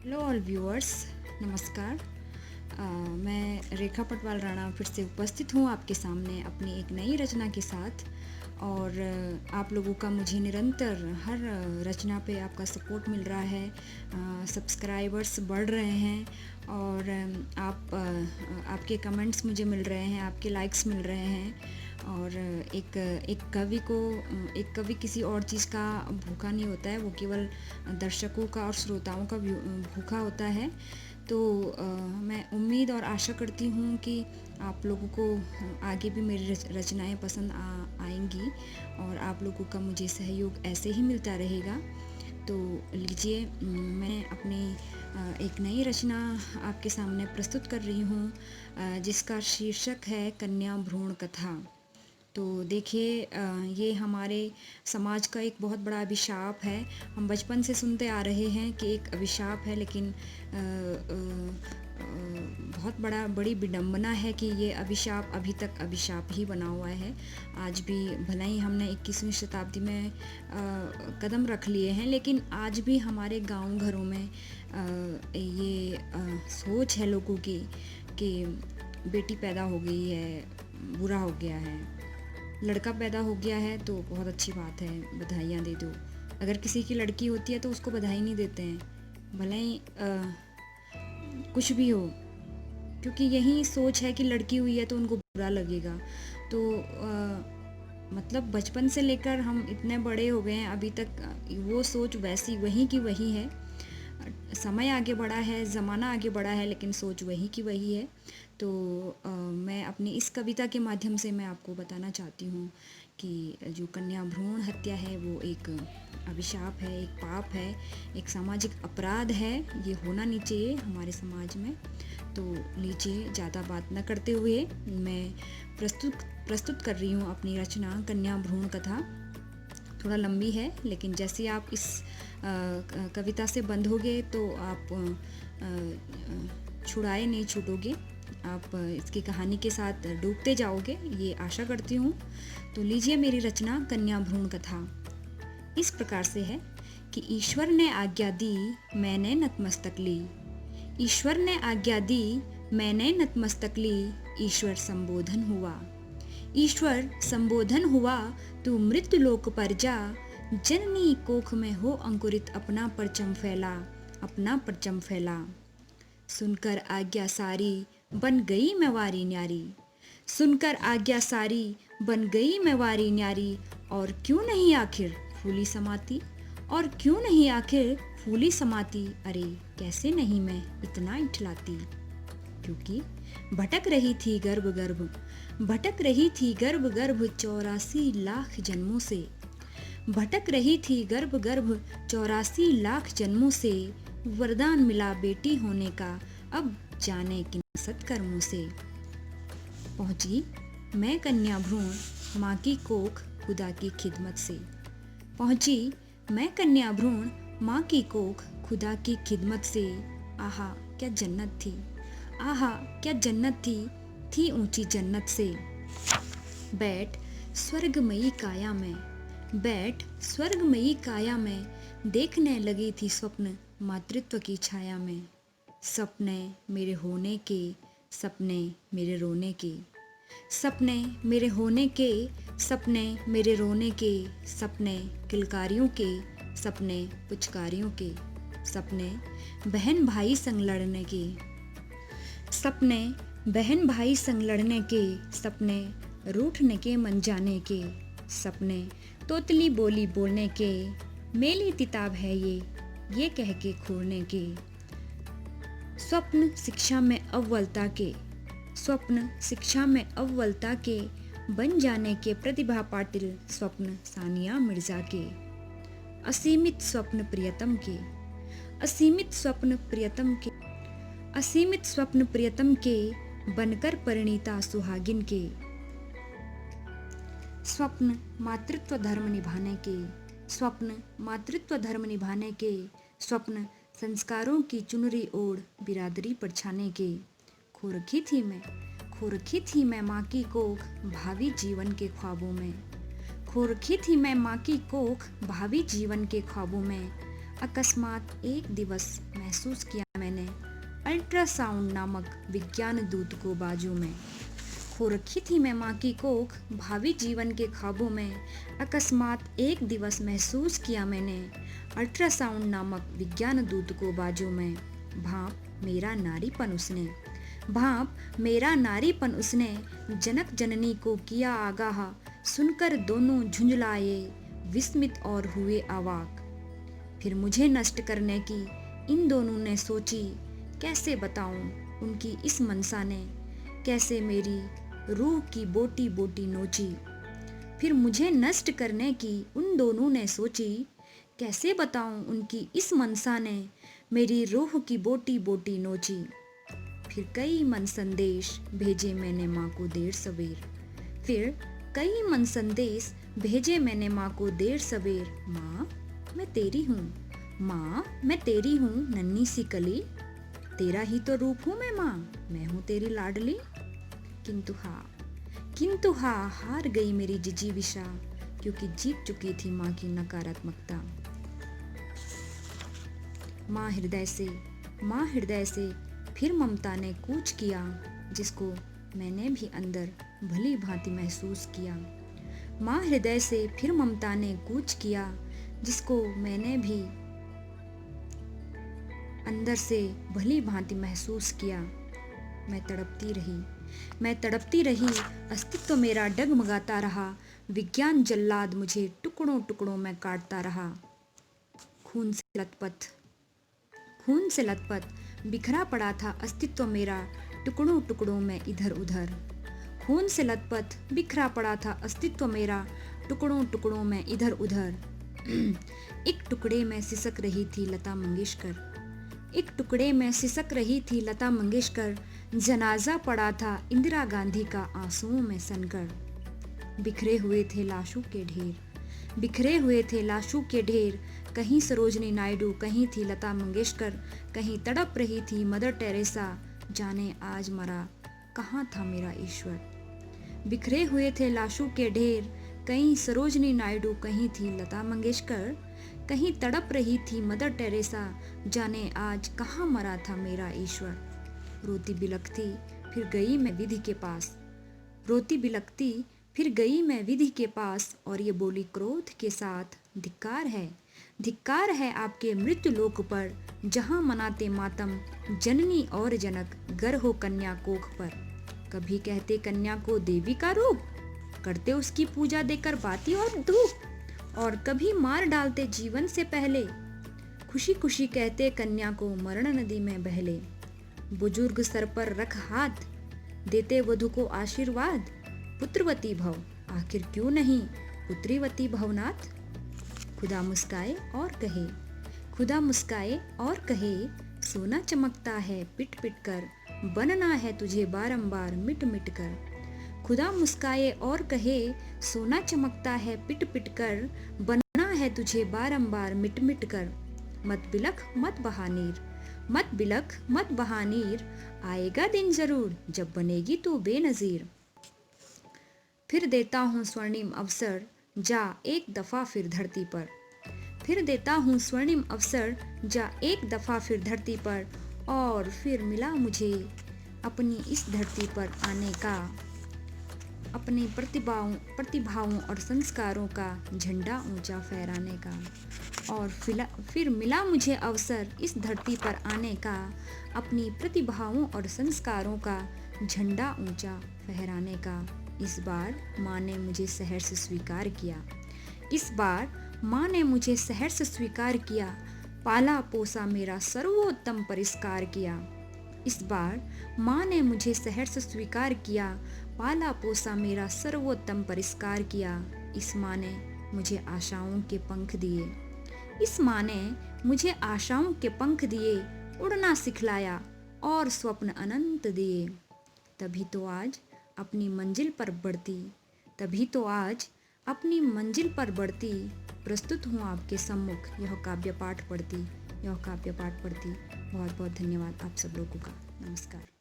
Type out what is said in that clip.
Hello all viewers, नमस्कार। मैं रेखा पटवाल राणा फिर से उपस्थित हूँ आपके सामने अपनी एक नई रचना के साथ। और आप लोगों का मुझे निरंतर हर रचना पे आपका सपोर्ट मिल रहा है, सब्सक्राइबर्स बढ़ रहे हैं और आपके कमेंट्स मुझे मिल रहे हैं, आपके लाइक्स मिल रहे हैं। और एक कवि किसी और चीज़ का भूखा नहीं होता है, वो केवल दर्शकों का और श्रोताओं का भूखा होता है। तो मैं उम्मीद और आशा करती हूँ कि आप लोगों को आगे भी मेरी रचनाएं पसंद आएंगी और आप लोगों का मुझे सहयोग ऐसे ही मिलता रहेगा। तो लीजिए, मैं अपनी एक नई रचना आपके सामने प्रस्तुत कर रही हूँ, जिसका शीर्षक है कन्या भ्रूण कथा। तो देखिए, ये हमारे समाज का एक बहुत बड़ा अभिशाप है। हम बचपन से सुनते आ रहे हैं कि एक अभिशाप है, लेकिन बहुत बड़ी विडंबना है कि ये अभिशाप अभी तक अभिशाप ही बना हुआ है। आज भी भले ही हमने 21वीं शताब्दी में कदम रख लिए हैं, लेकिन आज भी हमारे गांव घरों में ये सोच है लोगों की कि बेटी पैदा हो गई है, बुरा हो गया है। लड़का पैदा हो गया है तो बहुत अच्छी बात है, बधाइयाँ दे दो। अगर किसी की लड़की होती है तो उसको बधाई नहीं देते हैं, भले ही कुछ भी हो, क्योंकि यही सोच है कि लड़की हुई है तो उनको बुरा लगेगा। तो मतलब बचपन से लेकर हम इतने बड़े हो गए हैं, अभी तक वो सोच वैसी वही की वही है। समय आगे बढ़ा है, ज़माना आगे बढ़ा है, लेकिन सोच वही की वही है। तो मैं अपनी इस कविता के माध्यम से मैं आपको बताना चाहती हूँ कि जो कन्या भ्रूण हत्या है वो एक अभिशाप है, एक पाप है, एक सामाजिक अपराध है। ये होना नहीं चाहिए हमारे समाज में। तो लीजिए, ज़्यादा बात न करते हुए मैं प्रस्तुत कर रही हूँ अपनी रचना कन्या भ्रूण कथा। थोड़ा लंबी है, लेकिन जैसे आप इस कविता से बंधोगे तो आप छुड़ाए नहीं छूटोगे, आप इसकी कहानी के साथ डूबते जाओगे, ये आशा करती हूँ। तो लीजिए, मेरी रचना कन्या भ्रूण कथा इस प्रकार से है कि ईश्वर ने आज्ञा दी, मैंने नतमस्तक ली। ईश्वर ने आज्ञा दी, मैंने नतमस्तक ली। ईश्वर संबोधन हुआ, ईश्वर संबोधन हुआ, तू मृत्यु लोक पर जा। जननी कोख में हो अंकुरित, अपना परचम फैला, अपना परचम फैला। सुनकर आज्ञा सारी, बन गई मैं वारी न्यारी। सुनकर आज्ञा सारी, बन गई मैं वारी न्यारी। और क्यों नहीं आखिर फूली समाती, और क्यों नहीं आखिर फूली समाती। अरे कैसे नहीं मैं इतना इठलाती, क्योंकि भटक रही थी गर्भ गर्भ, भटक रही थी गर्भ गर्भ 84 लाख जन्मों से। भटक रही थी गर्भ गर्भ 84 लाख जन्मों से। वरदान मिला बेटी होने का, अब जाने किन सत्कर्मों से। पहुंची मैं कन्या भ्रूण माँ की कोख खुदा की खिदमत से। पहुंची मैं कन्या भ्रूण माँ की कोख खुदा की खिदमत से। आहा क्या जन्नत थी, आहा क्या जन्नत थी ऊंची जन्नत से। बैठ स्वर्गमयी काया में, बैठ स्वर्गमयी काया में। देखने लगी थी स्वप्न मातृत्व की छाया में। सपने मेरे होने के, सपने मेरे रोने के। सपने मेरे होने के, सपने मेरे रोने के। सपने किलकारियों के, सपने पुचकारियों के। सपने बहन भाई संग लड़ने के, सपने बहन भाई संग लड़ने के। सपने रूठने के मन जाने के। सपने तोतली बोली बोलने के। मेली किताब है ये कह के खोलने के। स्वप्न शिक्षा में अव्वलता के, स्वप्न शिक्षा में अव्वलता के। बन जाने के प्रतिभा पाटिल, स्वप्न सानिया मिर्जा के। असीमित स्वप्न प्रियतम के, असीमित स्वप्न प्रियतम के। असीमित स्वप्न प्रियतम के, बनकर परिणीता सुहागिन के। स्वप्न मातृत्व धर्म निभाने के, स्वप्न मातृत्व धर्म निभाने के। स्वप्न संस्कारों की चुनरी ओढ़ बिरादरी पर छाने के। खो रखी थी मैं माँ की कोख भावी जीवन के ख्वाबों में। खो रखी थी मैं माँ की कोख भावी जीवन के ख्वाबों में। अकस्मात एक दिवस महसूस किया मैंने अल्ट्रासाउंड नामक विज्ञान दूत को बाजू में। खो रखी थी मैं माँ की कोख भावी जीवन के ख्वाबों में। अकस्मात एक दिवस महसूस किया मैंने अल्ट्रासाउंड नामक विज्ञान दूत को बाजू में। भाप मेरा नारीपन उसने, भाप मेरा नारीपन उसने जनक जननी को किया आगाह। सुनकर दोनों झुंझलाए विस्मित और हुए अवाक। फिर मुझे नष्ट करने की इन दोनों ने सोची, कैसे बताऊं उनकी इस मनसा ने, कैसे मेरी रूह की बोटी बोटी नोची। फिर मुझे नष्ट करने की उन दोनों ने सोची, कैसे बताऊं उनकी इस मनसा ने, मेरी रूह की बोटी बोटी नोची। फिर कई मन संदेश भेजे मैंने माँ को देर सवेर, फिर कई मन संदेश भेजे मैंने माँ को देर सवेर। माँ मैं तेरी हूँ, माँ मैं तेरी हूँ नन्ही सी कली, तेरा ही तो रूप हूँ मैं हूँ तेरी लाडली। किंतु हाँ हार गई मेरी जिजीविषा, क्योंकि जीत चुकी थी माँ की नकारात्मकता। माँ हृदय से फिर ममता ने कूच किया, जिसको मैंने भी अंदर भली भांति महसूस किया। माँ हृदय से फिर ममता ने कूच किया, जिसको मैंने भी अंदर से भली भांति महसूस किया। मैं तड़पती रही, अस्तित्व मेरा डगमगाता रहा। विज्ञान जल्लाद मुझे टुकड़ों टुकड़ों में काटता रहा। खून से लथपथ बिखरा पड़ा था अस्तित्व मेरा टुकड़ों टुकड़ों में इधर उधर। खून से लथपथ बिखरा पड़ा था अस्तित्व मेरा टुकड़ों टुकड़ों में इधर उधर। एक टुकड़े में सिसक रही थी लता मंगेशकर, जनाजा पड़ा था इंदिरा गांधी का आंसुओं में सनकर। बिखरे हुए थे लाशों के ढेर, कहीं सरोजनी नायडू, कहीं थी लता मंगेशकर, कहीं तड़प रही थी मदर टेरेसा, जाने आज मरा कहाँ था मेरा ईश्वर। बिखरे हुए थे लाशों के ढेर, कहीं सरोजनी नायडू, कहीं थी लता मंगेशकर, कहीं तड़प रही थी मदर टेरेसा, जाने आज कहाँ मरा था मेरा ईश्वर। रोती बिलखती फिर गई मैं विधि के पास, और ये बोली क्रोध के साथ, धिक्कार है आपके मृत्यु लोक पर, जहाँ मनाते मातम जननी और जनक, गर हो कन्या कोख पर। कभी कहते कन्या को देवी का रूप, करते उसकी पूजा देकर बाती और धूप, और कभी मार डालते जीवन से पहले, खुशी खुशी कहते कन्या को मरण नदी में बहले। बुजुर्ग सर पर रख हाथ, देते वधू को आशीर्वाद, पुत्रवती भव, आखिर क्यों नहीं पुत्रीवती भवनाथ। खुदा मुस्काए और कहे, सोना चमकता है पिट पिट कर, बनना है तुझे बारंबार मिट मिट कर। खुदा मुस्काए और कहे, सोना चमकता है पिट पिट कर, बनना है तुझे बारंबार मिट मिट कर। मत बिलख मत बहानीर, आएगा दिन जरूर जब बनेगी तू बेनजीर। फिर देता हूँ स्वर्णिम अवसर, जा एक दफा फिर धरती पर। फिर देता हूँ स्वर्णिम अवसर, जा एक दफा फिर धरती पर, और फिर मिला मुझे अपनी इस धरती पर आने का, अपने प्रतिभाओं और संस्कारों का झंडा ऊंचा फहराने का। और फिर मिला मुझे अवसर इस धरती पर आने का, अपनी प्रतिभाओं और संस्कारों का झंडा ऊंचा फहराने का। इस बार माँ ने मुझे सहर्ष स्वीकार किया, पाला पोसा मेरा सर्वोत्तम परिष्कार किया। इस बार माँ ने मुझे सहर्ष स्वीकार किया, पाला पोसा मेरा सर्वोत्तम परिष्कार किया। इस माँ ने मुझे आशाओं के पंख दिए, उड़ना सिखलाया और स्वप्न अनंत दिए। तभी तो आज अपनी मंजिल पर बढ़ती प्रस्तुत हूँ आपके सम्मुख यह काव्य पाठ पढ़ती। बहुत बहुत धन्यवाद आप सब लोगों का। नमस्कार।